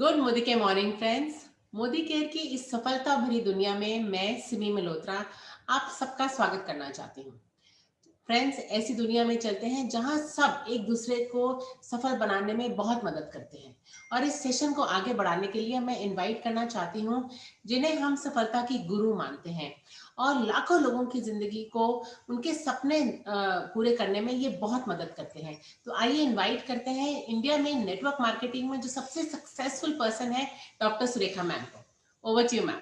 Good Modi के morning friends. Modi care की इस सफलता भरी दुनिया में मैं सिमी मल्होत्रा आप सबका स्वागत करना चाहती हूँ। फ्रेंड्स, ऐसी दुनिया में चलते हैं जहां सब एक दूसरे को सफल बनाने में बहुत मदद करते हैं। और इस सेशन को आगे बढ़ाने के लिए मैं इनवाइट करना चाहती हूँ जिन्हें हम सफलता की गुरु मानते हैं और लाखों लोगों की जिंदगी को उनके सपने पूरे करने में ये बहुत मदद करते हैं। तो आइए इनवाइट करते हैं इंडिया में नेटवर्क मार्केटिंग में जो सबसे सक्सेसफुल पर्सन है, डॉक्टर सुरेखा मैम को। Over to you ma'am.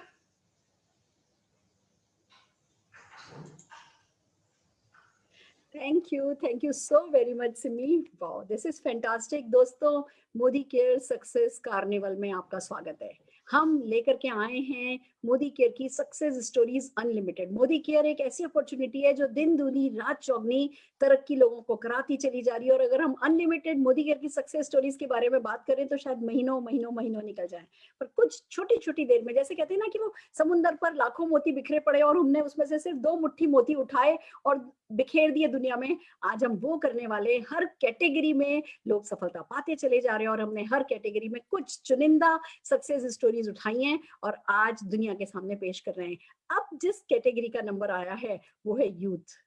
Thank you so very much Simi. Wow, this is fantastic. दोस्तों, मोदी केयर सक्सेस कार्निवल में आपका स्वागत है। हम लेकर के आए हैं मोदी केयर की success stories unlimited. Modi care एक ऐसी अपॉर्चुनिटी है जो दिन दूनी रात चौगनी तरक्की लोगों को कराती चली जा रही है। और अगर हम अनलिमिटेड मोदी केयर की सक्सेस स्टोरीज के बारे में बात करें तो शायद महीनों महीनों महीनों निकल जाए। पर कुछ छोटी छोटी देर में, जैसे कहते हैं ना कि वो समुंदर पर लाखों मोती बिखरे पड़े और हमने उसमें से सिर्फ 2 मुट्ठी मोती उठाए और बिखेर दिए दुनिया में। आज हम वो करने वाले। हर कैटेगरी में लोग सफलता पाते चले जा रहे हैं और हमने हर कैटेगरी में कुछ चुनिंदा सक्सेस स्टोरीज उठाई हैं और आज दुनिया के सामने पेश कर रहे हैं। अब जिस कैटेगरी का नंबर आया है वो है यूथ।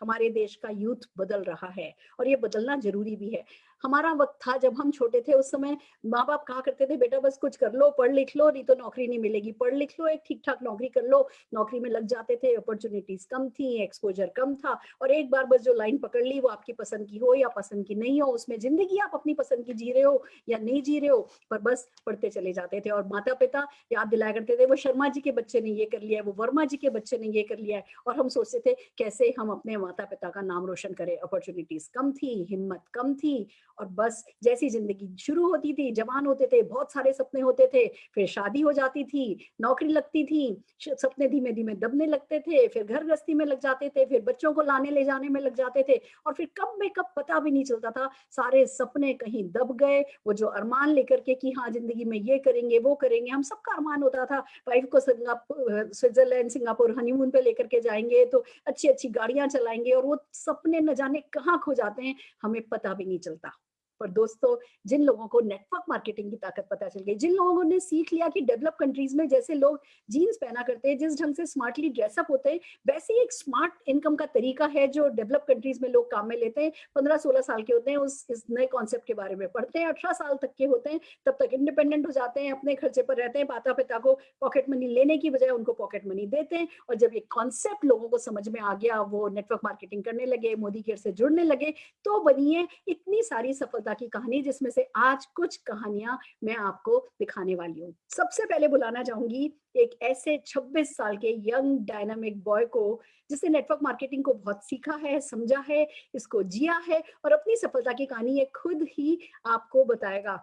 हमारे देश का यूथ बदल रहा है और ये बदलना जरूरी भी है। हमारा वक्त था जब हम छोटे थे, उस समय माँ बाप कहा करते थे बेटा बस कुछ कर लो, पढ़ लिख लो, नहीं तो नौकरी नहीं मिलेगी। पढ़ लिख लो, एक ठीक ठाक नौकरी कर लो। नौकरी में लग जाते थे, अपॉर्चुनिटीज कम थी, एक्सपोजर कम था और एक बार बस जो लाइन पकड़ ली वो आपकी पसंद की हो या पसंद की नहीं हो, उसमें जिंदगी आप अपनी पसंद की जी रहे हो या नहीं जी रहे हो, पर बस पढ़ते चले जाते थे। और माता पिता याद दिलाया करते थे वो शर्मा जी के बच्चे ने ये कर लिया है, वो वर्मा जी के बच्चे ने ये कर लिया है। और हम सोचते थे कैसे हम अपने माता पिता का नाम रोशन करें। अपॉर्चुनिटीज कम थी, हिम्मत कम थी और बस जैसी जिंदगी शुरू होती थी, जवान होते थे, बहुत सारे सपने होते थे, फिर शादी हो जाती थी, नौकरी लगती थी, सपने धीमे धीमे दबने लगते थे, फिर घर गृहस्थी में लग जाते थे, फिर बच्चों को लाने ले जाने में लग जाते थे और फिर कब में कब पता भी नहीं चलता था। सारे सपने कहीं दब गए। वो जो अरमान लेकर के कि हाँ जिंदगी में ये करेंगे वो करेंगे, हम सबका अरमान होता था वाइफ को स्विट्जरलैंड सिंगापुर हनीमून पे लेकर के जाएंगे तो अच्छी अच्छी गाड़ियां चलाएंगे, और वो सपने न जाने कहाँ खो जाते हैं, हमें पता भी नहीं चलता। पर दोस्तों, जिन लोगों को नेटवर्क मार्केटिंग की ताकत पता चल गई, जिन लोगों ने सीख लिया कि डेवलप कंट्रीज में जैसे लोग जीन्स पहना करते हैं, जिस ढंग से स्मार्टली ड्रेसअप होते हैं, वैसे ही एक स्मार्ट इनकम का तरीका है जो डेवलप कंट्रीज में लोग काम में लेते हैं। 15-16 साल के होते हैं, इस नए कॉन्सेप्ट के बारे में पढ़ते हैं, 18 साल तक के होते हैं, तब तक इंडिपेंडेंट हो जाते हैं, अपने खर्चे पर रहते हैं, माता पिता को पॉकेट मनी लेने की बजाय उनको पॉकेट मनी देते हैं। और जब ये कॉन्सेप्ट लोगों को समझ में आ गया, वो नेटवर्क मार्केटिंग करने लगे, मोदी केयर से जुड़ने लगे, तो बनी है इतनी सारी सफलता की कहानी, जिसमें से आज कुछ कहानियां मैं आपको दिखाने वाली हूँ। सबसे पहले बुलाना चाहूंगी एक ऐसे 26 साल के यंग डायनामिक बॉय को जिसने नेटवर्क मार्केटिंग को बहुत सीखा है, समझा है, इसको जिया है और अपनी सफलता की कहानी ये खुद ही आपको बताएगा।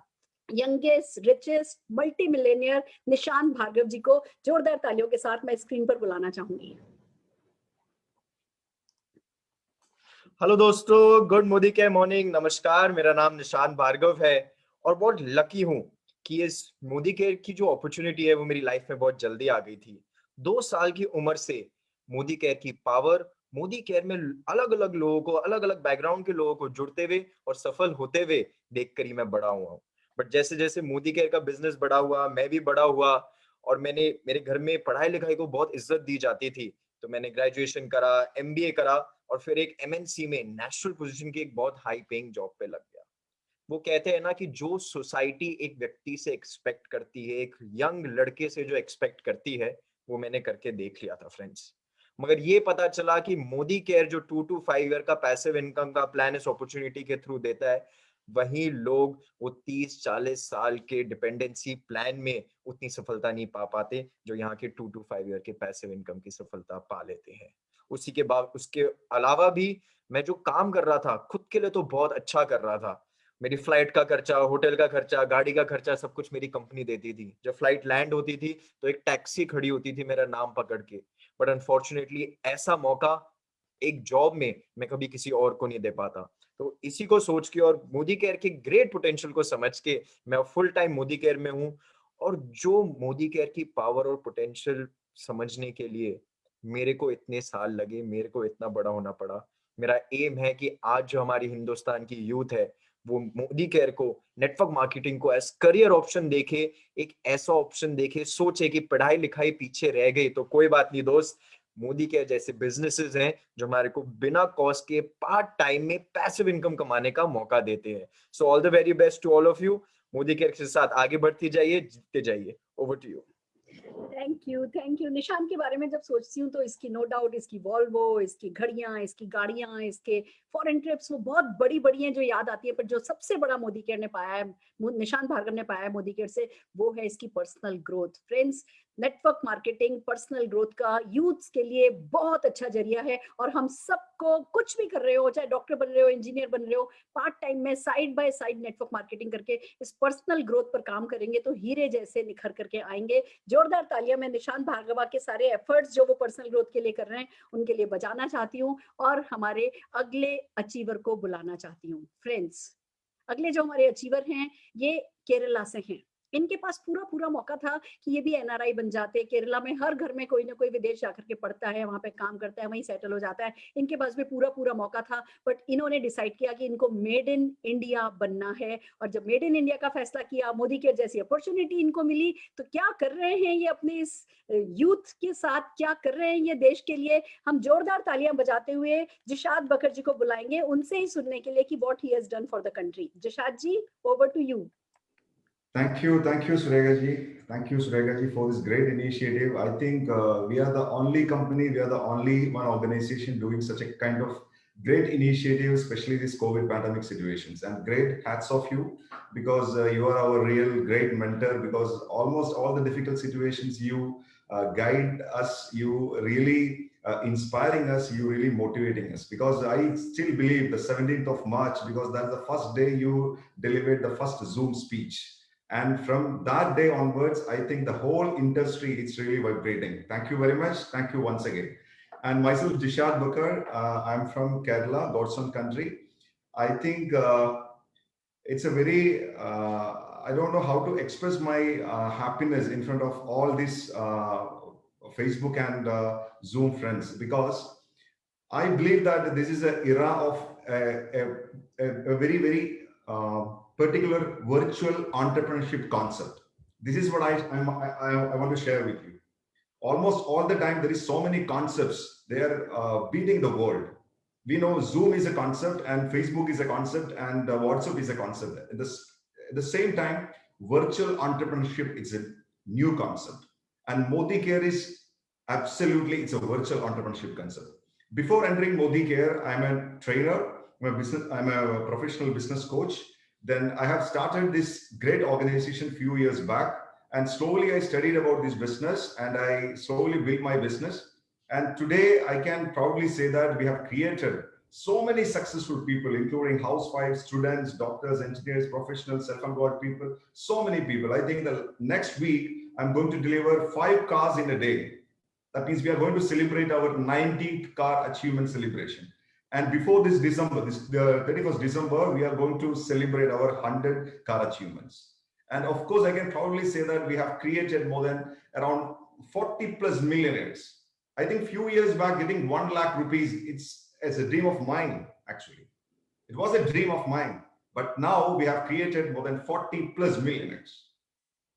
Youngest richest multi millionaire Nishant Bhargava ji को जोरदार तालियों के साथ मैं स्क्रीन पर बुलाना चाहूंगी। हेलो दोस्तों, गुड मोदी के मॉर्निंग। नमस्कार, मेरा नाम निशांत भार्गव है और बहुत लकी हूँ कि इस मोदी केयर की जो अपॉर्चुनिटी है वो मेरी लाइफ में बहुत जल्दी आ गई थी। 2 साल की उम्र से मोदी केयर की पावर, मोदी केयर में अलग अलग लोगों को, अलग अलग बैकग्राउंड के लोगों को जुड़ते हुए और सफल होते हुए देखकर ही मैं बड़ा हुआ हूँ। बट जैसे जैसे मोदी केयर का बिजनेस बड़ा हुआ, मैं भी बड़ा हुआ और मेरे घर में पढ़ाई लिखाई को बहुत इज्जत दी जाती थी। तो मैंने ग्रेजुएशन करा, एमबीए करा और फिर एक एमएनसी में नेशनल पोजीशन की एक बहुत हाई पेइंग जॉब पे लग गया। वो कहते हैं ना कि जो सोसाइटी एक व्यक्ति से एक्सपेक्ट करती है, एक यंग लड़के से जो एक्सपेक्ट करती है, वो मैंने करके देख लिया था फ्रेंड्स। मगर ये पता चला कि मोदी केयर जो 2 to 5 ईयर का पैसिव इनकम का प्लान इस अपॉर्चुनिटी के थ्रू देता है, वही लोग वो 30-40 साल के डिपेंडेंसी प्लान में उतनी सफलता नहीं पा पाते जो यहाँ के 2 to 5 ईयर के पैसिव इनकम की सफलता पा लेते हैं। उसी के बाद उसके अलावा भी मैं जो काम कर रहा था खुद के लिए तो बहुत अच्छा कर रहा था। मेरी फ्लाइट का खर्चा, होटल का खर्चा, गाड़ी का खर्चा सब कुछ मेरी कंपनी देती थी। जब फ्लाइट लैंड होती थी तो एक टैक्सी खड़ी होती थी मेरा नाम पकड़ के। बट अनफॉर्चुनेटली ऐसा मौका एक जॉब में मैं कभी किसी और को नहीं दे पाता। तो इसी को सोच के और मोदी केयर के ग्रेट पोटेंशियल को समझ के मैं फुल टाइम मोदी केयर में हूँ। और जो मोदी केयर की पावर और पोटेंशियल समझने के लिए मेरे को इतने साल लगे, मेरे को इतना बड़ा होना पड़ा। मेरा एम है कि आज जो हमारी हिंदुस्तान की यूथ है वो मोदी केयर को, नेटवर्क मार्केटिंग को एज करियर ऑप्शन देखे, एक ऐसा ऑप्शन देखे, सोचे कि पढ़ाई लिखाई पीछे रह गई तो कोई बात नहीं दोस्त, मोदी केयर जैसे बिजनेसेस हैं जो हमारे को बिना कॉस्ट के पार्ट टाइम में पैसिव इनकम कमाने का मौका देते हैं। So all the very best to all of you. Modi care के साथ आगे बढ़ती जाइए, जीतते जाइए। Over to you. Thank you. निशान के बारे में जब सोचती हूँ तो इसकी नो डाउट, इसकी वॉल्वो, इसकी घड़ियां, इसकी गाड़ियां, इसके फॉरेन ट्रिप्स वो बहुत बड़ी बड़ी हैं जो याद आती है, पर जो सबसे बड़ा मोदी केयर ने पाया है, निशान भार्गव ने पाया है मोदी केयर से, वो है इसकी personal growth. Friends, network marketing personal growth का यूथ्स के लिए बहुत अच्छा जरिया है, और हम सबको कुछ भी कर रहे हो, चाहे डॉक्टर बन रहे हो, इंजीनियर बन रहे हो, पार्ट टाइम में side by side network marketing करके इस पर्सनल ग्रोथ पर काम करेंगे तो हीरे जैसे निखर करके आएंगे। जोरदार तालियां मैं निशान भार्गवा के सारे एफर्ट्स जो वो पर्सनल ग्रोथ के लिए कर रहे हैं उनके लिए बजाना चाहती हूँ, और हमारे अगले अचीवर को बुलाना चाहती हूँ। फ्रेंड्स, अगले जो हमारे अचीवर हैं ये केरला से हैं। इनके पास पूरा पूरा मौका था कि ये भी एनआरआई बन जाते। केरला में हर घर में कोई ना कोई विदेश जाकर के पढ़ता है, वहां पे काम करता है, वहीं सेटल हो जाता है। इनके पास भी पूरा पूरा मौका था, बट इन्होंने डिसाइड किया कि इनको मेड इन इंडिया बनना है। और जब मेड इन इंडिया का फैसला किया, मोदी केयर जैसी अपॉर्चुनिटी इनको मिली, तो क्या कर रहे हैं ये अपने इस यूथ के साथ, क्या कर रहे हैं ये देश के लिए। हम जोरदार तालियां बजाते हुए जिशाद बकर जी को बुलाएंगे, उनसे ही सुनने के लिए कि what he has done for the country. Jishad ji, over to you. Thank you, Surega ji. Thank you, Surega ji, for this great initiative. I think we are the only company, we are the only one organization doing such a kind of great initiative, especially this COVID pandemic situations. And great hats off you, because you are our real great mentor. Because almost all the difficult situations you guide us, you really inspiring us, you really motivating us. Because I still believe the 17th of March, because that's the first day you delivered the first Zoom speech. And from that day onwards, I think the whole industry is really vibrating. Thank you very much. Thank you once again. And myself, Jishad Bakar, I'm from Kerala, God's own country. I think it's a very, I don't know how to express my happiness in front of all these Facebook and Zoom friends, because I believe that this is an era of a very, very particular virtual entrepreneurship concept. This is what I want to share with you. Almost all the time, there is so many concepts. They are beating the world. We know Zoom is a concept, and Facebook is a concept, and WhatsApp is a concept. At the same time, virtual entrepreneurship is a new concept. And Modi Care is absolutely, it's a virtual entrepreneurship concept. Before entering Modi Care, I'm a trainer, I'm a professional business coach. Then I have started this great organization a few years back, and slowly I studied about this business, and I slowly built my business. And today I can proudly say that we have created so many successful people, including housewives, students, doctors, engineers, professionals, self-employed people, so many people. I think the next week I'm going to deliver 5 cars in a day. That means we are going to celebrate our 90th car achievement celebration. And before this December, the 31st December, we are going to celebrate our 100 car achievements. And of course, I can proudly say that we have created more than around 40 plus millionaires. I think few years back, getting 1 lakh rupees, it's a dream of mine, actually. It was a dream of mine. But now we have created more than 40 plus millionaires.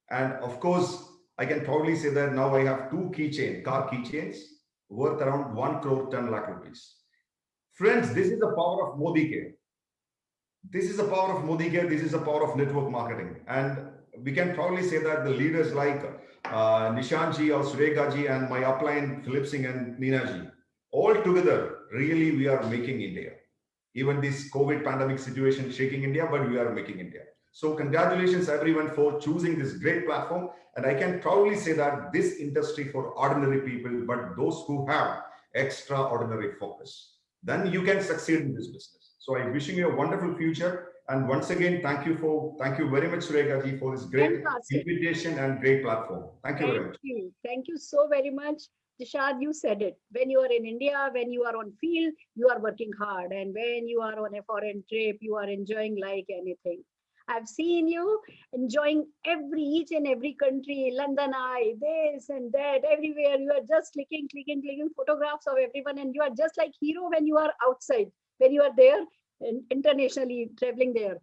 And of course, I can proudly say that now I have 2 car keychains worth around 1 crore 10 lakh rupees. Friends, this is the power of Modi Care. This is the power of Modi Care. This is the power of network marketing. And we can proudly say that the leaders like Nishan ji or Sureka ji and my upline Philip Singh and Neena ji, all together, really we are making India. Even this COVID pandemic situation shaking India, but we are making India. So congratulations everyone for choosing this great platform. And I can proudly say that this industry for ordinary people, but those who have extraordinary focus, then you can succeed in this business. So I'm wishing you a wonderful future. And once again, thank you very much, Sureka ji, for this great invitation and great platform. Thank you very much. Thank you so very much. Jishad, you said it. When you are in India, when you are on field, you are working hard. And when you are on a foreign trip, you are enjoying like anything. I've seen you enjoying each and every country, London Eye, this and that, everywhere. You are just clicking photographs of everyone, and you are just like hero when you are outside, when you are there internationally traveling there.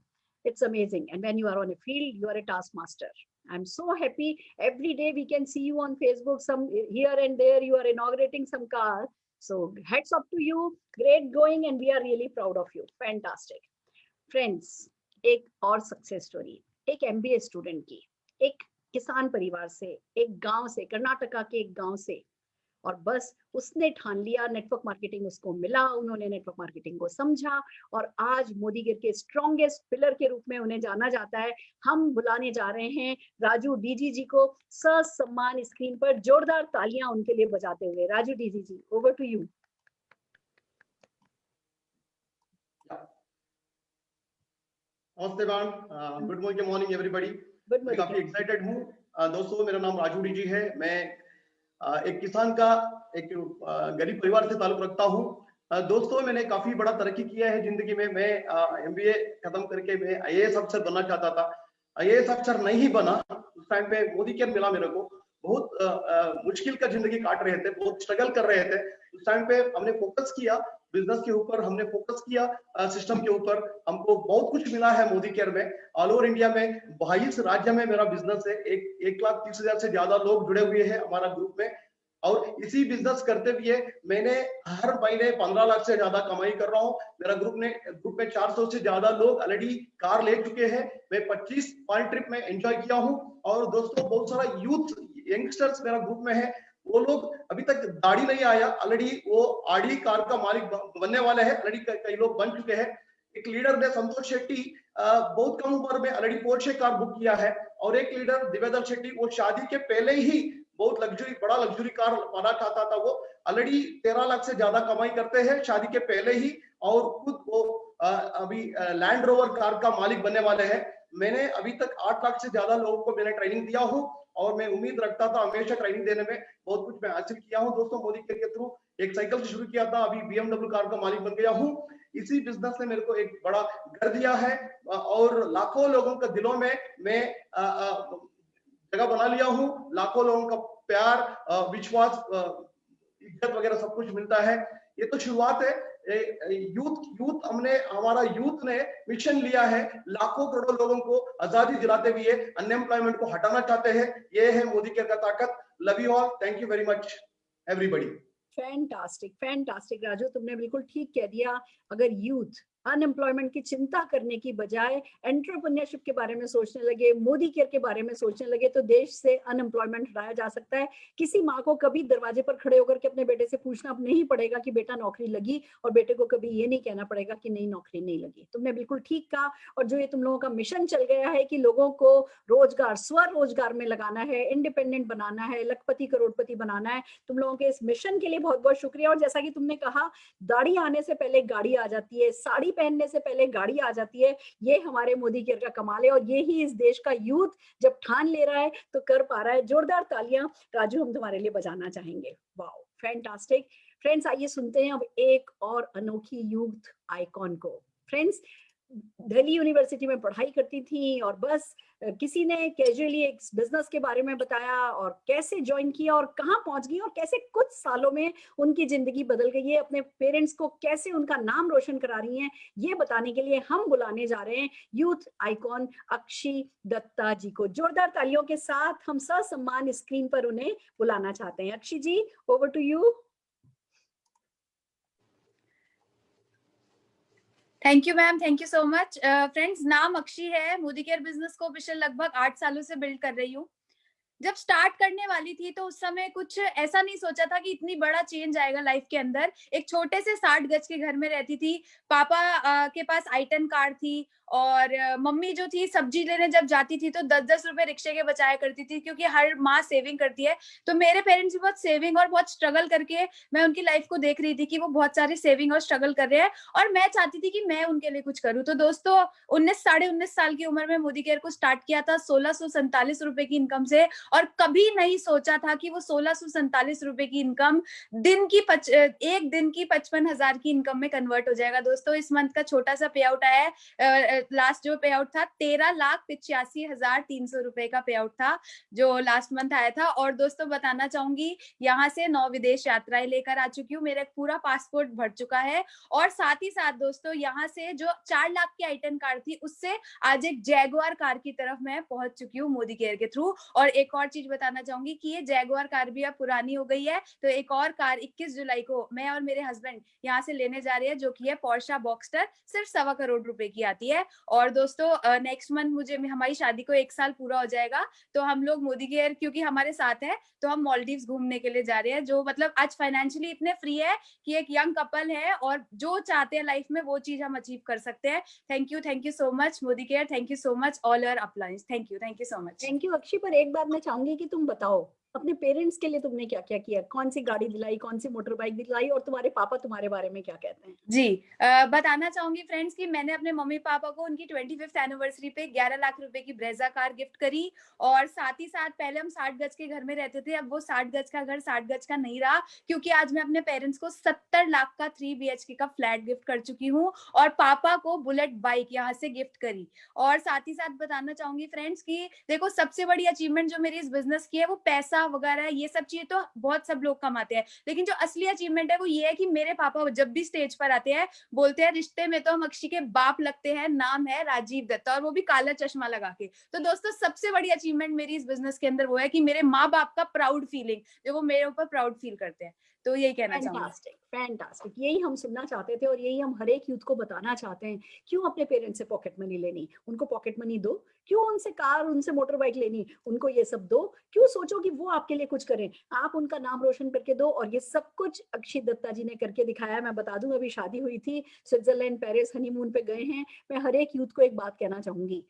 It's amazing. And when you are on a field, you are a taskmaster. I'm so happy. Every day we can see you on Facebook, some here and there, you are inaugurating some car. So hats off to you. Great going, and we are really proud of you. Fantastic. Friends, एक और success story, एक MBA student की, एक किसान परिवार से, एक गांव से, कर्नाटका के एक गांव से, और बस उसने ठान लिया, नेटवर्क मार्केटिंग उसको मिला, उन्होंने नेटवर्क मार्केटिंग को समझा, और आज मोदी गिर के स्ट्रॉन्गेस्ट पिलर के रूप में उन्हें जाना जाता है। हम बुलाने जा रहे हैं राजू डीजी जी को ससम्मान, स्क्रीन पर जोरदार तालियां उनके लिए बजाते हुए। Raju DG ji, over to you. नमस्ते मैम, गुड मॉर्निंग एवरीबॉडी। मैं काफी एक्साइटेड हूँ। दोस्तों, मेरा नाम राजू डीजी है। मैं एक किसान का, एक गरीब परिवार से ताल्लुक रखता हूँ। दोस्तों, मैंने काफी बड़ा तरक्की किया है जिंदगी में। मैं MBA खत्म करके मैं IAS अफसर बनना चाहता था। IAS अफसर नहीं बना। उस टाइम पे मोदी केयर मिला मेरे को। बहुत मुश्किल का जिंदगी काट रहे थे, बहुत स्ट्रगल कर रहे थे। उस टाइम पे हमने फोकस किया बिजनेस के ऊपर, हमने फोकस किया सिस्टम के ऊपर। हमको बहुत कुछ मिला है मोदी केयर में। ऑल ओवर इंडिया में 22 राज्य में मेरा बिजनेस है। 1,30,000 से ज्यादा लोग जुड़े हुए हैं हमारा ग्रुप में। और इसी बिजनेस करते हुए मैंने हर महीने 15 लाख से ज्यादा कमाई कर रहा हूँ। मेरा ग्रुप में 400 से ज्यादा लोग ऑलरेडी कार ले चुके हैं। मैं 25 फॉरेन ट्रिप में एंजॉय किया हूँ। और दोस्तों, बहुत सारा यूथ यंगस्टर्स मेरा ग्रुप में है। वो लोग अभी तक दाढ़ी नहीं आया, ऑलरेडी वो आडी कार का मालिक बनने वाले हैं। ऑलरेडी कई लोग बन चुके हैं। एक लीडर ने, संतोष शेट्टी, बहुत कम उम्र में ऑलरेडी पोर्शे कार बुक किया है। और एक लीडर दिव्यदर शेट्टी, वो शादी के पहले ही बहुत बड़ा लग्जरी कार पाना चाहता था। वो ऑलरेडी 13 लाख से ज्यादा कमाई करते हैं शादी के पहले ही। और खुद वो अभी लैंड रोवर कार का मालिक बनने वाले हैं। मैंने अभी तक 8 लाख से ज्यादा लोगों को मैंने ट्रेनिंग दिया हूँ। और मैं उम्मीद रखता था हमेशा ट्रेनिंग देने में, बहुत कुछ मैं हासिल किया हूँ। दोस्तों, मोदी केयर के थ्रू एक साइकिल से शुरू किया था, अभी BMW कार का मालिक बन गया हूँ। इसी बिजनेस ने मेरे को एक बड़ा घर दिया है और लाखों लोगों के दिलों में मैं जगह बना लिया हूँ। लाखों लोगों का प्यार, विश्वास, इज्जत वगैरह सब कुछ मिलता है। ये तो शुरुआत है। हमारा यूथ ने मिशन लिया है, लाखों करोड़ों लोगों को आजादी दिलाते हुए अनएम्प्लॉयमेंट को हटाना चाहते हैं। ये है मोदी केयर का ताकत। Love you all, thank you very much everybody. Fantastic, fantastic Raju, तुमने बिल्कुल ठीक कह दिया। अगर यूथ अनएम्प्लॉयमेंट की चिंता करने की बजाय एंटरप्रेन्योरशिप के बारे में सोचने लगे, मोदी केयर के बारे में सोचने लगे, तो देश से अनएम्प्लॉयमेंट हटाया जा सकता है। किसी माँ को कभी दरवाजे पर खड़े होकर के अपने बेटे से पूछना नहीं पड़ेगा कि बेटा नौकरी लगी, और बेटे को कभी ये नहीं कहना पड़ेगा कि नहीं, नौकरी नहीं लगी। तुमने बिल्कुल ठीक कहा। और जो ये तुम लोगों का मिशन चल गया है कि लोगों को रोजगार, स्वरोजगार में लगाना है, इंडिपेंडेंट बनाना है, लखपति करोड़पति बनाना है, तुम लोगों के इस मिशन के लिए बहुत बहुत शुक्रिया। और जैसा कि तुमने कहा, दाढ़ी आने से पहले गाड़ी आ जाती है, साड़ी पहनने से पहले गाड़ी आ जाती है। ये हमारे मोदी केयर का कमाल है। और ये ही इस देश का यूथ जब ठान ले रहा है तो कर पा रहा है। जोरदार तालियां राजू हम तुम्हारे लिए बजाना चाहेंगे। Wow, fantastic. फ्रेंड्स, आइए सुनते हैं अब एक और अनोखी यूथ आइकॉन को। फ्रेंड्स, दिल्ली यूनिवर्सिटी में पढ़ाई करती थी और बस किसी ने कैजुअली एक बिजनेस के बारे में बताया और कैसे ज्वाइन किया और कहाँ पहुंच गई और कैसे कुछ सालों में उनकी जिंदगी बदल गई है। अपने पेरेंट्स को कैसे उनका नाम रोशन करा रही हैं, ये बताने के लिए हम बुलाने जा रहे हैं यूथ आइकॉन अक्षी दत्ता जी को। जोरदार तालियों के साथ हम ससम्मान स्क्रीन पर उन्हें बुलाना चाहते हैं। Akshi ji, over to you. Thank you ma'am, thank you so much. Friends, नाम अक्षी है। मोदी केयर बिजनेस को पिछले लगभग 8 सालों से बिल्ड कर रही हूँ। जब स्टार्ट करने वाली थी तो उस समय कुछ ऐसा नहीं सोचा था कि इतनी बड़ा चेंज आएगा लाइफ के अंदर। एक छोटे से 60 गज के घर में रहती थी। पापा के पास i10 कार थी और मम्मी जो थी सब्जी लेने जब जाती थी तो 10-10 रुपए रिक्शे के बचाया करती थी, क्योंकि हर माँ सेविंग करती है। तो मेरे पेरेंट्स भी बहुत सेविंग और बहुत स्ट्रगल करके, मैं उनकी लाइफ को देख रही थी कि वो बहुत सारे सेविंग और स्ट्रगल कर रहे हैं और मैं चाहती थी कि मैं उनके लिए कुछ करूँ। तो दोस्तों, 19 साढ़े 19 साल की उम्र में मोदी केयर को स्टार्ट किया था 1647 रुपए की इनकम से। और कभी नहीं सोचा था कि वो 1647 रुपए की इनकम एक दिन की 55,000 की इनकम में कन्वर्ट हो जाएगा। दोस्तों इस मंथ का छोटा सा पे आउट आया है, लास्ट जो पे आउट था 13,85,300 रुपए का पे आउट था जो लास्ट मंथ आया था। और दोस्तों बताना चाहूंगी यहाँ से 9 विदेश यात्राएं लेकर आ चुकी हूँ, मेरा पूरा पासपोर्ट भर चुका है। और साथ ही साथ दोस्तों यहाँ से जो 4 लाख की आइटन कार थी उससे आज एक जैगुआर कार की तरफ मैं पहुंच चुकी हूँ मोदी केयर के थ्रू। और एक और चीज बताना चाहूंगी कि ये जैगुआर कार भी अब पुरानी हो गई है, तो एक और कार 21 जुलाई को मैं और मेरे हस्बैंड यहाँ से लेने जा रहे हैं जो कि है पोर्शा बॉक्स्टर, सिर्फ 1.25 करोड़ रुपए की आती है। और दोस्तों नेक्स्ट मंथ मुझे हमारी शादी को 1 साल पूरा हो जाएगा, तो हम लोग मोदी केयर क्योंकि हमारे साथ है तो हम मालदीव्स घूमने के लिए जा रहे हैं, जो मतलब आज फाइनेंशियली इतने फ्री है कि एक यंग कपल है और जो चाहते हैं लाइफ में वो चीज हम अचीव कर सकते हैं। Thank you so much Modi care, thank you so much all your applause, thank you so much. Thank you Akshi. पर एक बात मैं चाहूंगी कि तुम बताओ अपने पेरेंट्स के लिए तुमने क्या क्या किया, कौन सी गाड़ी दिलाई, कौन सी मोटर बाइक दिलाई, और तुम्हारे पापा तुम्हारे बारे में क्या कहते हैं? जी बताना चाहूंगी फ्रेंड्स कि मैंने अपने मम्मी पापा को उनकी 25th एनिवर्सरी पे 11 लाख रुपए की ब्रेजा कार गिफ्ट करी। और साथ ही साथ पहले हम 60 गज के घर में रहते थे, अब वो 60 गज का घर 60 गज का नहीं रहा, क्योंकि आज मैं अपने पेरेंट्स को 70 लाख का 3 BHK का फ्लैट गिफ्ट कर चुकी हूँ और पापा को बुलेट बाइक यहाँ से गिफ्ट करी। और साथ ही साथ बताना चाहूंगी फ्रेंड्स कि देखो सबसे बड़ी अचीवमेंट जो मेरी इस बिजनेस की है वो पैसा वगैरह ये सब चीजें तो बहुत सब लोग कमाते हैं, लेकिन जो असली अचीवमेंट है वो ये है कि मेरे पापा जब भी स्टेज पर आते हैं बोलते हैं रिश्ते में तो हम अक्षी के बाप लगते हैं, नाम है राजीव दत्ता, और वो भी काला चश्मा लगा के। तो दोस्तों सबसे बड़ी अचीवमेंट मेरी इस बिजनेस के अंदर वो है कि मेरे माँ बाप का प्राउड फीलिंग, जो वो मेरे ऊपर प्राउड फील करते हैं। तो यही कहना चाहूंगी। फैंटास्टिक, यही हम सुनना चाहते थे और यही हम हर एक यूथ को बताना चाहते हैं। क्यों अपने पेरेंट्स से पॉकेट मनी लेनी, उनको पॉकेट मनी दो। क्यों उनसे कार, उनसे मोटर बाइक लेनी, उनको ये सब दो। क्यों सोचो कि वो आपके लिए कुछ करें, आप उनका नाम रोशन करके दो। और ये सब कुछ अक्षित दत्ता जी ने करके दिखाया। मैं बता दूं अभी शादी हुई थी, स्विट्जरलैंड पेरिस हनीमून पे गए हैं। मैं हर एक यूथ को एक बात कहना चाहूंगी,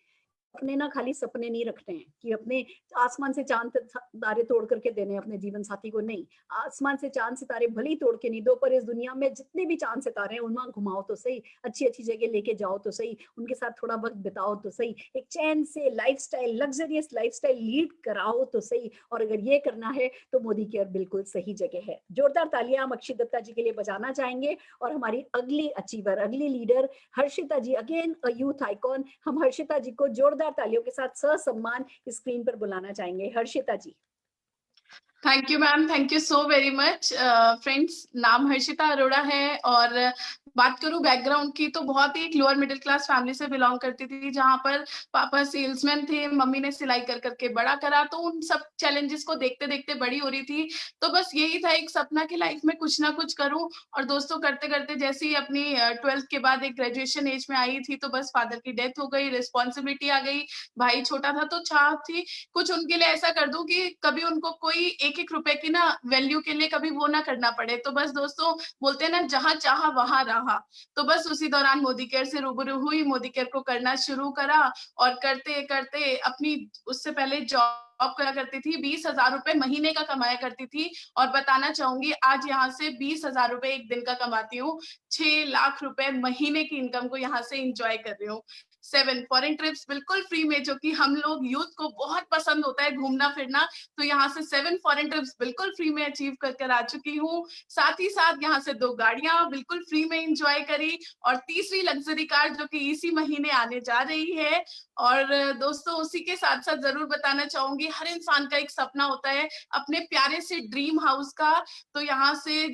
अपने ना खाली सपने नहीं रखते हैं कि अपने आसमान से चांद तारे तोड़ करके देने अपने जीवन साथी को, नहीं। आसमान से चांद सितारे भले ही तोड़ के नहीं दो, पर इस दुनिया में जितने भी चांद सितारे हैं उनमें घुमाओ तो सही, अच्छी अच्छी जगह लेके जाओ तो सही, उनके साथ थोड़ा वक्त बिताओ तो सही, एक चैन से लाइफस्टाइल, लग्जरियस लाइफस्टाइल लीड कराओ तो सही। और अगर ये करना है तो मोदी केयर बिल्कुल सही जगह है। जोरदार तालियां हम अक्षित दत्ता जी के लिए बजाना चाहेंगे। और हमारी अगली अचीवर, अगली leader Harshita ji, again a youth icon, हम हर्षिता जी को जोरदार तालियों के साथ ससम्मान स्क्रीन पर बुलाना चाहेंगे। Harshita ji. Thank you ma'am, thank you so very much. Friends, नाम हर्षिता अरोड़ा है और बात करूं बैकग्राउंड की तो बहुत ही लोअर मिडिल क्लास फैमिली से बिलोंग करती थी, जहां पर पापा सेल्समैन थे, मम्मी ने सिलाई कर करके बड़ा करा। तो उन सब चैलेंजेस को देखते देखते बड़ी हो रही थी। तो बस यही था एक सपना कि लाइफ में कुछ ना कुछ करूं। और दोस्तों करते करते जैसे ही अपनी 12th के बाद एक ग्रेजुएशन एज में आई थी तो बस फादर की डेथ हो गई, रिस्पॉन्सिबिलिटी आ गई, भाई छोटा था तो चाह थी कुछ उनके लिए ऐसा कर दूं कि कभी उनको कोई एक एक रुपए की ना वैल्यू के लिए कभी वो ना करना पड़े। तो बस दोस्तों बोलते हैं ना, जहां चाहा वहां रहा। तो बस उसी दौरान मोदी केयर से रूबरू हुई, मोदी केयर को करना शुरू करा और करते करते अपनी उससे पहले जॉब करा करती थी, 20,000 रुपए महीने का कमाया करती थी। और बताना चाहूंगी आज यहाँ से 20,000 रुपए एक दिन का कमाती हूँ, 6 लाख रुपए महीने की इनकम को यहाँ से इंजॉय कर रही हूँ। 7 फॉरेन ट्रिप्स बिल्कुल फ्री में, जो कि हम लोग यूथ को बहुत पसंद होता है घूमना फिरना, तो यहाँ से 7 फॉरेन ट्रिप्स बिल्कुल फ्री में अचीव कर आ चुकी हूँ। साथ ही साथ यहाँ से 2 गाड़ियां बिल्कुल फ्री में एंजॉय करी और तीसरी लग्जरी कार जो कि इसी महीने आने जा रही है। और दोस्तों उसी के साथ साथ जरूर बताना चाहूंगी, हर इंसान का एक सपना होता है अपने प्यारे से ड्रीम हाउस का। तो यहाँ से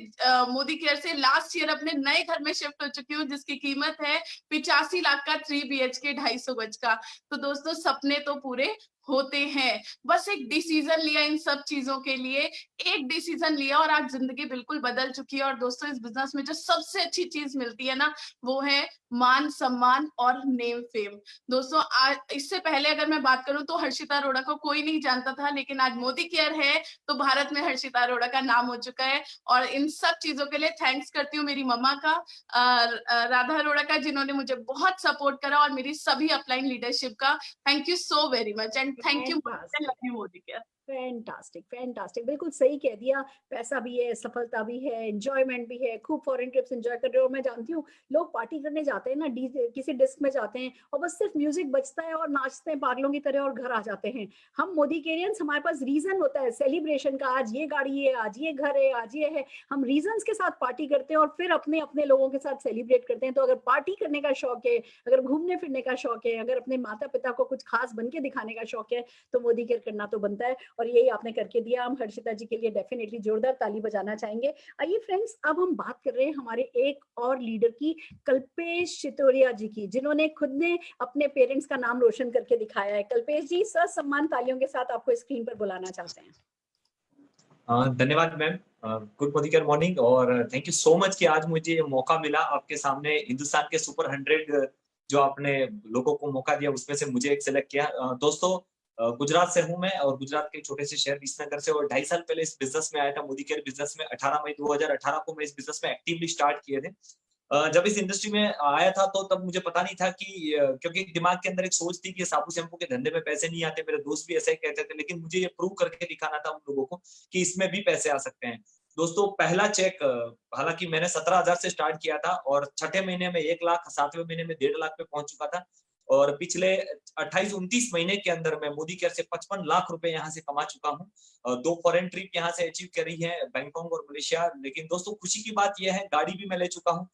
मोदी केयर से लास्ट ईयर अपने नए घर में शिफ्ट हो चुकी हूँ, जिसकी कीमत है 85 लाख का 3 BHK 250 गज का। तो दोस्तों सपने तो पूरे होते हैं, बस एक डिसीजन लिया इन सब चीजों के लिए, एक डिसीजन लिया और आज जिंदगी बिल्कुल बदल चुकी है। और दोस्तों इस बिजनेस में जो सबसे अच्छी चीज मिलती है ना, वो है मान सम्मान और नेम फेम। दोस्तों आज इससे पहले अगर मैं बात करूं तो हर्षिता अरोड़ा को कोई नहीं जानता था, लेकिन आज मोदी केयर है तो भारत में हर्षिता अरोड़ा का नाम हो चुका है। और इन सब चीजों के लिए थैंक्स करती हूँ मेरी मम्मा का, राधा अरोड़ा का, जिन्होंने मुझे बहुत सपोर्ट करा, और मेरी सभी अपलाइन लीडरशिप का। Thank you so very much and thank you Modi care. Fantastic, fantastic, बिल्कुल सही कह दिया। पैसा भी है, सफलता भी है, एंजॉयमेंट भी है, खूब फॉरेन ट्रिप्स एंजॉय कर रहे हो। मैं जानती हूँ लोग पार्टी करने जाते हैं ना, किसी डिस्क में जाते हैं और बस सिर्फ म्यूजिक बजता है और नाचते हैं पागलों की तरह और घर आ जाते हैं। हम मोदी केरियंस, हमारे पास रीजन होता है सेलिब्रेशन का, आज ये गाड़ी है, आज ये घर है, आज ये है। हम रीजंस के साथ पार्टी करते हैं और फिर अपने अपने लोगों के साथ सेलिब्रेट करते हैं। तो अगर पार्टी करने का शौक है, अगर घूमने फिरने का शौक है, अगर अपने माता पिता को कुछ खास बन के दिखाने का शौक है, तो मोदी केयर करना तो बनता है और यही आपने करके दिया। हम हर्षिता जी के लिए डेफिनेटली जोरदार ताली बजाना चाहेंगे। आइए फ्रेंड्स, अब हम बात कर रहे हैं हमारे एक और लीडर की, कल्पेश चितोरिया जी की, जिन्होंने खुद ने अपने पेरेंट्स का नाम रोशन करके दिखाया है। कल्पेश जी, सम्मान तालियों के साथ आपको स्क्रीन पर बुलाना चाहते हैं। धन्यवाद ma'am. Good Modi care morning और थैंक यू सो मच कि आज मुझे मौका मिला आपके सामने हिंदुस्तान के सुपर 100 जो आपने लोगों को मौका दिया उसमें से मुझे एक सिलेक्ट किया। दोस्तों, गुजरात से हूं मैं और गुजरात के छोटे से शहर विसनगर से, और 2.5 साल पहले इस बिजनेस में आया था, मोदी केयर बिजनेस में। 18 मई 2018 को मैं इस बिजनेस में एक्टिवली स्टार्ट किए थे। जब इस इंडस्ट्री में आया था तो तब मुझे पता नहीं था कि क्योंकि दिमाग के अंदर एक सोच थी कि साबु शैम्पू के धंधे में पैसे नहीं आते, मेरे दोस्त भी ऐसा ही कहते थे, लेकिन मुझे ये प्रूव करके दिखाना था उन लोगों को कि इसमें भी पैसे आ सकते हैं। दोस्तों, पहला चेक, हालांकि मैंने 17,000 से स्टार्ट किया था और छठे महीने में 1 लाख, 7वें महीने में 1.5 लाख पे पहुंच चुका था और पिछले 28-29 महीने के अंदर मैं मोदी केयर से 55 लाख रुपए यहाँ से कमा चुका हूँ। 2 फॉरेन ट्रिप यहाँ से अचीव करी है, बैंकॉक और मलेशिया। लेकिन दोस्तों, खुशी की बात यह है, गाड़ी भी मैं ले चुका हूँ।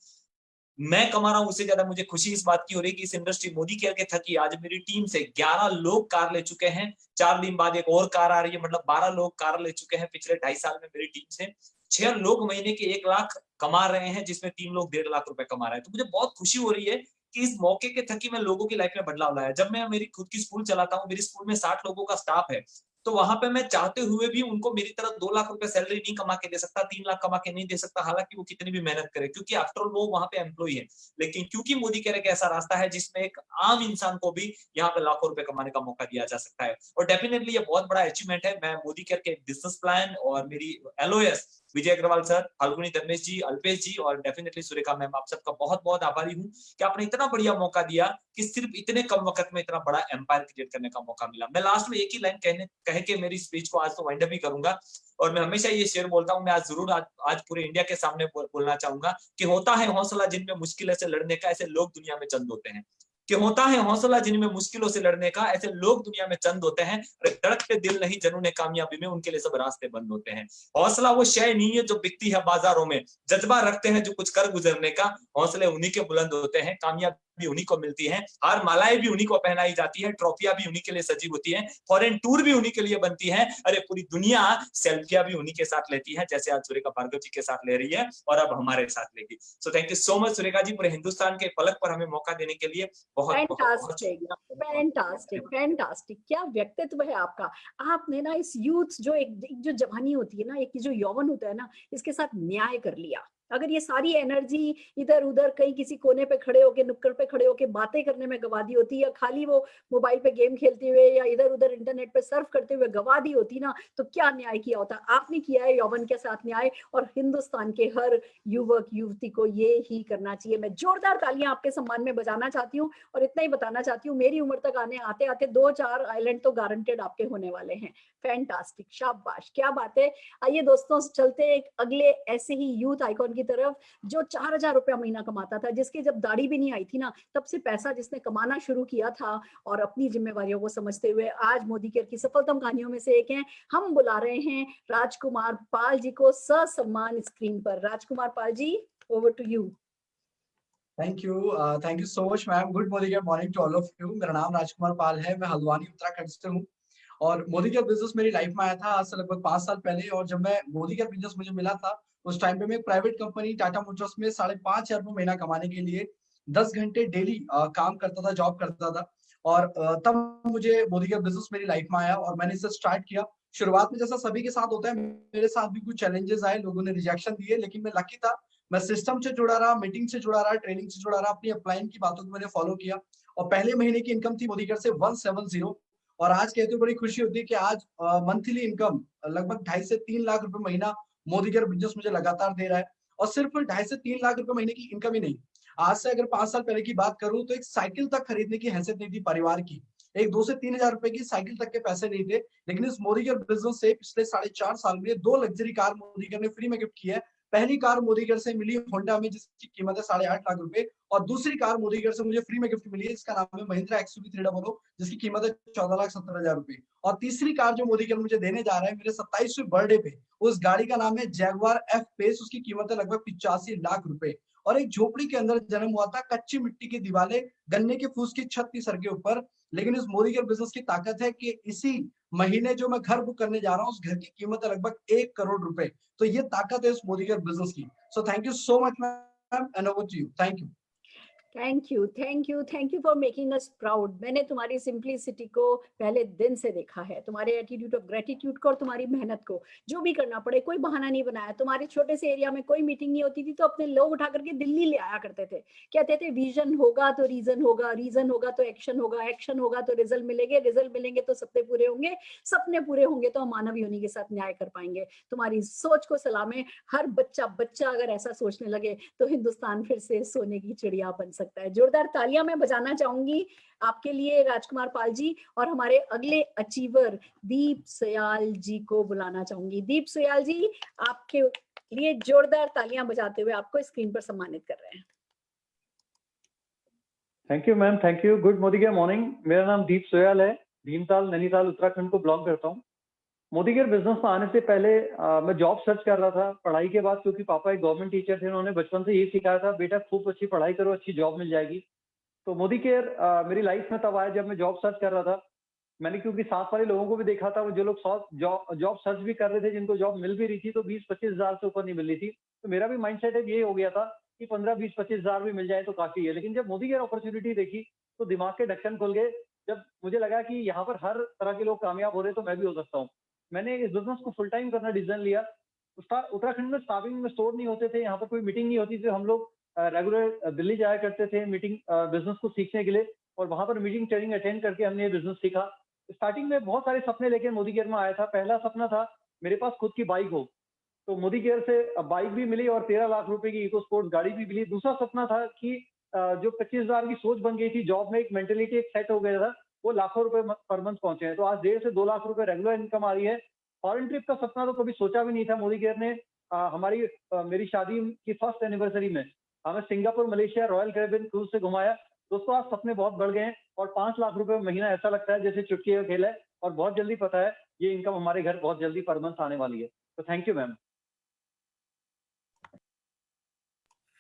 मैं कमा रहा हूं, उससे ज्यादा मुझे खुशी इस बात की हो रही है कि इस इंडस्ट्री मोदी केयर के थकी आज मेरी टीम से 11 लोग कार ले चुके हैं। 4 दिन बाद एक और कार आ रही है, मतलब 12 लोग कार ले चुके हैं पिछले 2.5 साल में मेरी टीम से। 6 लोग महीने के 1 लाख कमा रहे हैं, जिसमें 3 लोग 1.5 लाख रुपए कमा रहे हैं। तो मुझे बहुत खुशी हो रही है कि इस मौके के थकी मैं लोगों की लाइफ में बदलाव लाया। जब मैं मेरी खुद की स्कूल चलाता हूँ, मेरी स्कूल में 60 लोगों का स्टाफ है, तो वहां पे मैं चाहते हुए भी उनको मेरी तरह 2 लाख रुपए सैलरी नहीं कमा के दे सकता, 3 लाख कमा के नहीं दे सकता, हालांकि वो कितनी भी मेहनत करे, क्योंकि आफ्टर ऑल वो वहां पे एम्प्लॉय है। लेकिन क्योंकि मोदी केयर एक ऐसा रास्ता है जिसमें एक आम इंसान को भी यहाँ पे लाखों रुपए कमाने का मौका दिया जा सकता है, और डेफिनेटली ये बहुत बड़ा अचीवमेंट है। मैं मोदी केयर के बिजनेस प्लान और मेरी LOS विजय अग्रवाल सर, फाल्गुनी धर्मेश जी, अल्पेश जी और डेफिनेटली सुरेखा मैम, आप सबका बहुत बहुत आभारी हूँ कि आपने इतना बढ़िया मौका दिया कि सिर्फ इतने कम वक्त में इतना बड़ा एम्पायर क्रिएट करने का मौका मिला। मैं लास्ट में एक ही लाइन कह के मेरी स्पीच को आज तो वाइंड अप भी करूंगा, और मैं हमेशा ये शेयर बोलता हूँ, मैं आज जरूर आज पूरे इंडिया के सामने बोलना चाहूंगा कि होता है हौसला जिनमें मुश्किल से लड़ने का, ऐसे लोग दुनिया में चंद होते हैं। कि होता है हौसला जिनमें मुश्किलों से लड़ने का, ऐसे लोग दुनिया में चंद होते हैं। अरे धड़कते दिल नहीं जनू ने कामयाबी में, उनके लिए सब रास्ते बंद होते हैं। हौसला वो शय नहीं है जो बिकती है बाजारों में, जज्बा रखते हैं जो कुछ कर गुजरने का, हौसले उन्हीं के बुलंद होते हैं, कामयाबी उन्हीं को मिलती है, हार मालाएं भी उन्हीं को पहनाई जाती है, ट्रॉफियां भी उन्हीं के लिए सजी होती है, फॉरेन टूर भी उन्हीं के लिए बनती है, अरे पूरी दुनिया सेल्फियां भी उन्हीं के साथ लेती है, जैसे आज सुरेखा भार्गव जी के साथ ले रही है और अब हमारे साथ लेगी। So thank you so much Surekha ji, पूरे हिंदुस्तान के फलक पर हमें मौका देने के लिए बहुत फैंटास्टिक, फैंटास्टिक, क्या व्यक्तित्व है आपका। आपने ना इस यूथ जो एक जो जवानी होती है ना, एक जो यौवन होता है ना, इसके साथ न्याय कर लिया। अगर ये सारी एनर्जी इधर उधर कहीं किसी कोने पे खड़े होके, नुक्कड़ पे खड़े होके बातें करने में गवा दी होती, या खाली वो मोबाइल पे गेम खेलते हुए या इधर उधर इंटरनेट पे सर्फ करते हुए गवा दी होती ना, तो क्या न्याय किया होता। आपने किया है यौवन के साथ न्याय, और हिंदुस्तान के हर युवक युवती को ये ही करना चाहिए। मैं जोरदार तालियां आपके सम्मान में बजाना चाहती हूँ और इतना ही बताना चाहती हूँ, मेरी उम्र तक आते आते 2-4 आइलैंड तो गारंटेड आपके होने वाले हैं। फैंटास्टिक, शाबाश, क्या बात है। आइए दोस्तों, चलते एक अगले ऐसे ही यूथ आइकॉन की तरफ, जो 4,000 रुपया महीना कमाता था, जिसके जब दाढ़ी भी नहीं आई थी ना, तब से पैसा जिसने कमाना शुरू किया था, और अपनी जिम्मेवारियों को समझते हुए आज मोदी केयर की सफलतम कहानियों में से एक है। हम बुला रहे हैं राजकुमार पाल जी को ससम्मान स्क्रीन पर। Rajkumar Pal ji, over to you. Thank you so much ma'am. Good morning to all of you. मेरा नाम राजकुमार पाल है, मैं हल्द्वानी उत्तराखंड से हूँ, और मोदी केयर बिजनेस मेरी लाइफ में आया था आज से लगभग 5 साल पहले। और जब मैं मोदी केयर बिजनेस मुझे मिला था, उस टाइम पे मैं एक प्राइवेट कंपनी टाटा मोटर्स में 5,500 रुपये महीना कमाने के लिए 10 घंटे डेली काम करता था, जॉब करता था। और तब मुझे मोदी केयर बिजनेस मेरी लाइफ में आया और मैंने इसे स्टार्ट किया। शुरुआत में जैसा सभी के साथ होता है, मेरे साथ भी कुछ चैलेंजेस आए, लोगों ने रिजेक्शन दिए, लेकिन मैं लकी था। मैं सिस्टम से जुड़ा रहा, मीटिंग से जुड़ा रहा, ट्रेनिंग से जुड़ा रहा, अपनी अपलाइन की बातों को मैंने फॉलो किया, और पहले महीने की इनकम थी मोदी केयर से 170। और आज कहते हुए बड़ी खुशी होती है कि आज मंथली इनकम लगभग 2.5 से 3 लाख रुपए महीना मोदी केयर बिजनेस मुझे लगातार दे रहा है। और सिर्फ 2.5 से 3 लाख रुपए महीने की इनकम ही नहीं, आज से अगर 5 साल पहले की बात करूं तो एक साइकिल तक खरीदने की हैसियत नहीं थी परिवार की, एक 2 से 3 हजार रुपए की साइकिल तक के पैसे नहीं थे, लेकिन इस मोदी केयर बिजनेस से पिछले 4.5 साल में 2 लग्जरी कार मोदी केयर ने फ्री में गिफ्ट की है। पहली कार मोदी केयर से मिली होंडा में, जिसकी कीमत है 8.5 लाख रुपए, और दूसरी कार मोदी केयर से मुझे फ्री में गिफ्ट मिली है, इसका नाम है महिंद्रा XUV 300, जिसकी कीमत है 14,70,000 रुपए। और तीसरी कार जो मोदी केयर मुझे देने जा रहा है मेरे 27वें बर्थडे पे, उस गाड़ी का नाम है जैगवार F पेस, उसकी कीमत है लगभग 85 लाख रुपए। और एक झोपड़ी के अंदर जन्म हुआ था, कच्ची मिट्टी की दीवारें, गन्ने के फूस की छत थी सर के ऊपर, लेकिन इस मोदी केयर बिजनेस की ताकत है कि इसी महीने जो मैं घर बुक करने जा रहा हूँ, उस घर की कीमत है लगभग 1 करोड़ रुपए। तो ये ताकत है इस मोदी केयर बिजनेस की। So thank you so much ma'am, and over to you. Thank you. Thank you for making us proud. मैंने तुम्हारी सिंप्लिसिटी को पहले दिन से देखा है, तुम्हारे एटीट्यूड ऑफ ग्रेटिट्यूड को और तुम्हारी मेहनत को। जो भी करना पड़े, कोई बहाना नहीं बनाया। तुम्हारे छोटे से एरिया में कोई मीटिंग नहीं होती थी तो अपने लोग उठा करके दिल्ली ले आया करते थे। कहते थे विजन होगा तो रीजन होगा, रीजन होगा तो एक्शन होगा, एक्शन होगा तो रिजल्ट मिलेंगे, रिजल्ट मिलेंगे तो सपने पूरे होंगे, सपने पूरे होंगे तो हम मानव योनि के साथ न्याय कर पाएंगे। तुम्हारी सोच को सलाम है। हर बच्चा अगर ऐसा सोचने लगे तो हिंदुस्तान फिर से सोने की चिड़िया बन सकता है। जोरदार तालियां मैं बजाना चाहूंगी आपके लिए राजकुमार पाल जी, और हमारे अगले अचीवर दीप सोयाल जी को बुलाना चाहूंगी। दीप सोयाल जी, आपके लिए जोरदार तालियां बजाते हुए आपको स्क्रीन पर सम्मानित कर रहे हैं। Thank you ma'am, thank you. Good Modi care morning. मेरा नाम दीप सोयाल है, भीमताल नैनीताल उत्तराखंड को बिलोंग करता हूँ। मोदी केयर बिजनेस में आने से पहले मैं जॉब सर्च कर रहा था पढ़ाई के बाद, क्योंकि पापा एक गवर्नमेंट टीचर थे। उन्होंने बचपन से यही सिखाया था, बेटा खूब अच्छी पढ़ाई करो, अच्छी जॉब मिल जाएगी। तो मोदी केयर मेरी लाइफ में तब आया जब मैं जॉब सर्च कर रहा था। मैंने क्योंकि साथ वाले लोगों को भी देखा था, वो जो लोग जॉब सर्च भी कर रहे थे, जिनको जॉब मिल भी रही थी तो 20-25 हजार से ऊपर नहीं मिल रही थी। तो मेरा भी माइंडसेट ये हो गया था कि 15-20-25 हजार भी मिल जाए तो काफी है। लेकिन जब मोदी केयर अपॉर्चुनिटी देखी तो दिमाग के ढक्कन खुल गए। जब मुझे लगा कि यहाँ पर हर तरह के लोग कामयाब हो रहे तो मैं भी हो सकता हूँ। मैंने इस बिजनेस को फुल टाइम करना डिसीजन लिया। उत्तराखंड में स्टार्टिंग में स्टोर नहीं होते थे, यहाँ पर कोई मीटिंग नहीं होती थी। हम लोग रेगुलर दिल्ली जाया करते थे मीटिंग बिजनेस को सीखने के लिए, और वहां पर मीटिंग ट्रेनिंग अटेंड करके हमने ये बिजनेस सीखा। स्टार्टिंग में बहुत सारे सपने लेकर मोदी केयर में आया था। पहला सपना था मेरे पास खुद की बाइक हो, तो मोदी केयर से बाइक भी मिली और 13 लाख रुपए की इको स्पोर्ट्स गाड़ी भी मिली। दूसरा सपना था कि जो 25 हजार की सोच बन गई थी जॉब में, एक मेंटेलिटी एक सेट हो गया था, वो लाखों रुपए पर मंथ पहुंचे हैं। तो आज 1.5 से 2 लाख रुपए रेगुलर इनकम आ रही है। फॉरेन ट्रिप का सपना तो कभी सोचा भी नहीं था। मोदी केयर ने मेरी शादी की फर्स्ट एनिवर्सरी में हमें Singapore, Malaysia, royal Caribbean cruise से घुमाया। दोस्तों आज सपने बहुत बढ़ गए हैं और 5 लाख रुपए महीना ऐसा लगता है जैसे चुटकी का खेल है, और बहुत जल्दी पता है ये इनकम हमारे घर बहुत जल्दी पर मंथ आने वाली है। तो थैंक यू मैम।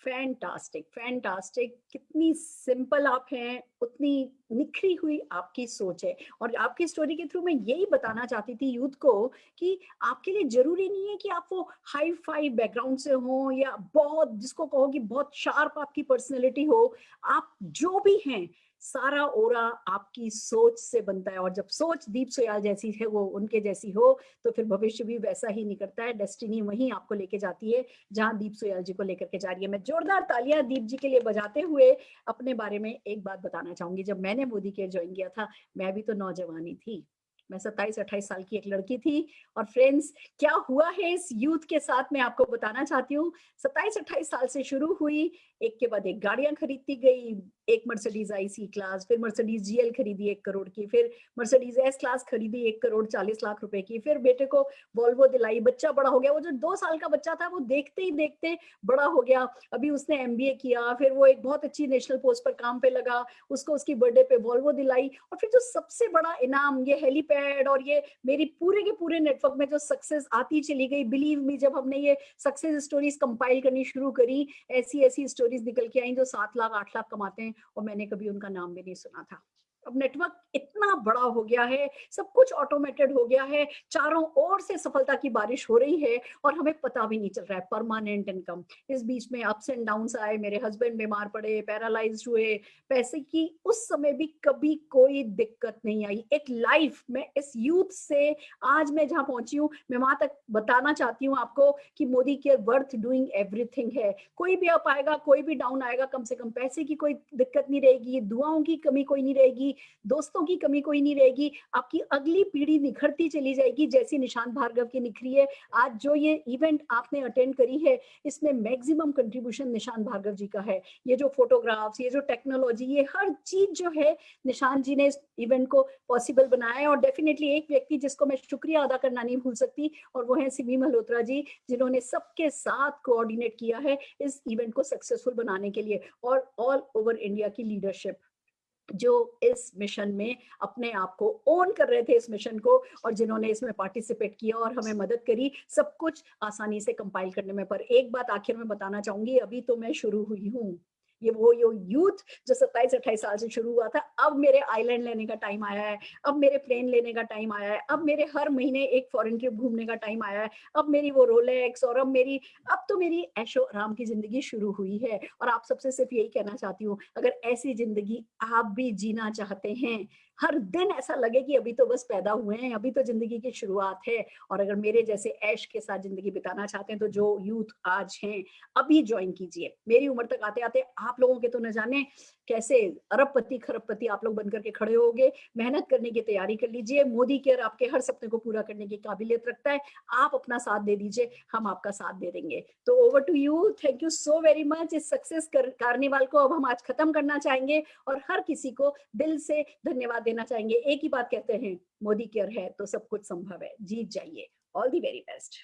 फैंटास्टिक। कितनी सिंपल आप हैं, उतनी निखरी हुई आपकी सोच है। और आपकी स्टोरी के थ्रू मैं यही बताना चाहती थी यूथ को कि आपके लिए जरूरी नहीं है कि आप वो हाई फाई बैकग्राउंड से हो, या बहुत जिसको कहो कि बहुत शार्प आपकी पर्सनैलिटी हो। आप जो भी हैं, सारा ओरा आपकी सोच से बनता है, और जब सोच दीप सोयाल जैसी है, वो उनके जैसी हो, तो फिर भविष्य भी वैसा ही निकलता है। डेस्टिनी वहीं आपको लेके जाती है जहां दीप सोयाल जी को लेकर के जा रही है। मैं जोरदार तालियां दीप जी के लिए बजाते हुए अपने बारे में एक बात बताना चाहूंगी। जब मैंने मोदी केयर ज्वाइन किया था, मैं भी तो नौजवानी थी। मैं 27-28 साल की एक लड़की थी। और फ्रेंड्स, क्या हुआ है इस यूथ के साथ मैं आपको बताना चाहती हूँ। 27-28 साल से शुरू हुई, एक के बाद एक गाड़ियां खरीदती गई। एक मर्सिडीज आई C क्लास, फिर मर्सिडीज GL खरीदी 1 करोड़ की, फिर मर्सिडीज S क्लास खरीदी 1 करोड़ 40 लाख रुपए की, फिर बेटे को वॉल्वो दिलाई। बच्चा बड़ा हो गया, वो जो 2 साल का बच्चा था वो देखते ही देखते बड़ा हो गया। अभी उसने MBA किया, फिर वो एक बहुत अच्छी नेशनल पोस्ट पर काम पे लगा, उसको उसकी बर्थडे पे वॉल्वो दिलाई। और फिर जो सबसे बड़ा इनाम, ये हेलीपैड, और ये मेरी पूरे के पूरे नेटवर्क में जो सक्सेस आती चली गई। बिलीव मी, जब हमने ये सक्सेस स्टोरीज कंपाइल करनी शुरू करी, ऐसी स्टोरीज निकल के आई जो 7 लाख 8 लाख कमाते हैं, और मैंने कभी उनका नाम भी नहीं सुना था। अब नेटवर्क इतना बड़ा हो गया है, सब कुछ ऑटोमेटेड हो गया है, चारों ओर से सफलता की बारिश हो रही है और हमें पता भी नहीं चल रहा है। Permanent income. इस बीच में अप्स एंड डाउन्स आए, मेरे हस्बैंड बीमार पड़े, पैरालाइज्ड हुए, पैसे की उस समय भी कभी कोई दिक्कत नहीं आई। एक लाइफ में इस यूथ से आज मैं जहां पहुंची हूँ, मैं वहां तक बताना चाहती हूँ आपको कि Modi care worth doing everything है। कोई भी अप आएगा, कोई भी डाउन आएगा, कम से कम पैसे की कोई दिक्कत नहीं रहेगी, दुआओं की कमी कोई नहीं रहेगी, रहेगी, दोस्तों की कमी कोई नहीं रहेगी, आपकी अगली पीढ़ी निखरती चली जाएगी जैसी निशांत भार्गव की निखरी है। आज जो ये इवेंट आपने अटेंड करी है, इसमें मैक्सिमम कंट्रीब्यूशन निशांत भार्गव जी का है। ये जो फोटोग्राफ्स, ये जो टेक्नोलॉजी, ये हर चीज जो है निशांत जी ने इस इवेंट को पॉसिबल बनाया है। और डेफिनेटली एक व्यक्ति जिसको मैं शुक्रिया अदा करना नहीं भूल सकती, और वो है सिमी मल्होत्रा जी, जिन्होंने सबके साथ कोऑर्डिनेट किया है इस इवेंट को सक्सेसफुल बनाने के लिए, और ऑल ओवर इंडिया की लीडरशिप जो इस मिशन में अपने आप को ओन कर रहे थे, इस मिशन को, और जिन्होंने इसमें पार्टिसिपेट किया और हमें मदद करी सब कुछ आसानी से कंपाइल करने में। पर एक बात आखिर में बताना चाहूंगी, अभी तो मैं शुरू हुई हूँ। ये वो यूथ जो 27-28 साल से शुरू हुआ था, अब मेरे आइलैंड लेने का टाइम आया है, अब मेरे प्लेन लेने का टाइम आया है, अब मेरे हर महीने एक फॉरेन ट्रिप घूमने का टाइम आया है, अब मेरी वो रोलेक्स, और अब तो मेरी ऐशो आराम की जिंदगी शुरू हुई है। और आप सबसे सिर्फ यही कहना चाहती हूँ, अगर ऐसी जिंदगी आप भी जीना चाहते हैं, हर दिन ऐसा लगे कि अभी तो बस पैदा हुए हैं, अभी तो जिंदगी की शुरुआत है, और अगर मेरे जैसे ऐश के साथ जिंदगी बिताना चाहते हैं, तो जो यूथ आज हैं अभी ज्वाइन कीजिए। मेरी उम्र तक आते आते आप लोगों के तो न जाने कैसे अरबपति खरबपति आप लोग बनकर के खड़े होगे। मेहनत करने की तैयारी कर लीजिए। मोदी केयर आपके हर सपने को पूरा करने की काबिलियत रखता है। आप अपना साथ दे दीजिए, हम आपका साथ दे देंगे। तो over to you, thank you so very much. इस सक्सेस कार्निवाल को अब हम आज खत्म करना चाहेंगे और हर किसी को दिल से धन्यवाद देना चाहेंगे। एक ही बात कहते हैं, मोदी केयर है तो सब कुछ संभव है। जीत जाइए। All the very best.